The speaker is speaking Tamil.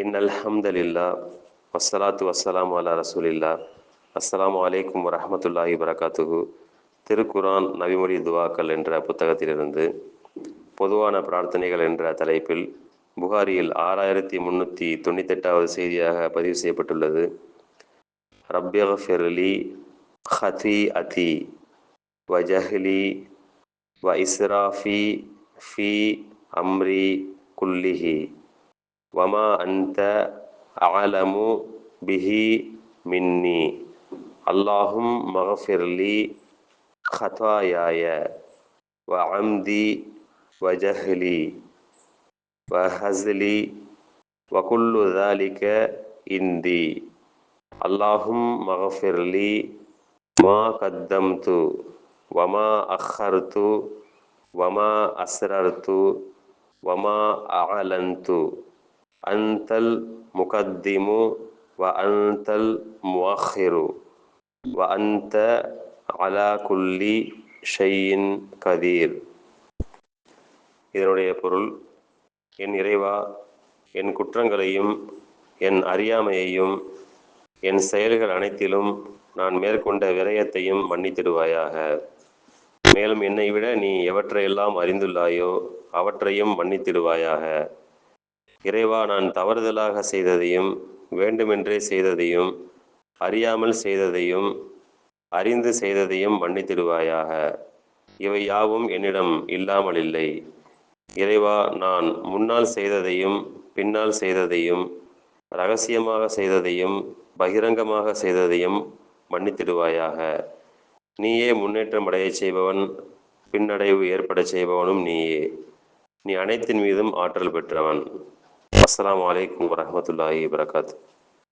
இன்னல் ஹம்தலில்லாஹ் வஸ்ஸலாத்து வஸ்ஸலாமு அலா ரசூலில்லாஹ். அஸ்ஸலாமு அலைக்கும் வரஹ்மத்துல்லாஹி வரகாத்துஹு. திருக்குரான் நபிமொழி துவாக்கள் என்ற புத்தகத்திலிருந்து பொதுவான பிரார்த்தனைகள் என்ற தலைப்பில் புகாரியில் 6398வது செய்தியாக பதிவு செய்யப்பட்டுள்ளது. ரப்பிக்ஃபிர்லி ஹதீஅதி வஜஹ்லி வ இஸ்ராஃபி ஃபி அம்ரி குல்லிஹி வமா அன்த அலமு பிஹி மின்னி அல்லாஹும் மஃபிர்லி ஹதாயாய வ அம்தி வ ஜஹ்லி வ ஹஸ்லி வ குல்லு ذلك இந்தி அல்லாஹும் மஃபிர்லி மா கத்தம்து வமா அஹர்து வமா அஸ்ரர்து வமா அலன்து அன்தல் முகத்திமு வ அன்தல் முஅக்கிரு வ அன்த அலா குல்லி ஷைஇன் கதீர். இதனுடைய பொருள்: என் இறைவா, என் குற்றங்களையும் என் அறியாமையையும் என் செயல்கள் அனைத்திலும் நான் மேற்கொண்ட விரயத்தையும் மன்னித்திடுவாயாக. மேலும் என்னை விட நீ எவற்றையெல்லாம் அறிந்துள்ளாயோ அவற்றையும் மன்னித்திடுவாயாக. இறைவா, நான் தவறுதலாக செய்ததையும் வேண்டுமென்றே செய்ததையும் அறியாமல் செய்ததையும் அறிந்து செய்ததையும் மன்னித்திடுவாயாக. இவை யாவும் என்னிடம் இல்லாமல் இல்லை. இறைவா, நான் முன்னால் செய்ததையும் பின்னால் செய்ததையும் இரகசியமாக செய்ததையும் பகிரங்கமாக செய்ததையும் மன்னித்திடுவாயாக. நீயே முன்னேற்றம் அடையச் செய்பவன், பின்னடைவு ஏற்படச் செய்பவனும் நீயே. நீ அனைத்தின் மீதும் ஆற்றல் பெற்றவன். அஸ்ஸலாமு அலைக்கும் வரஹ்மத்துல்லாஹி வரகாத்துஹு.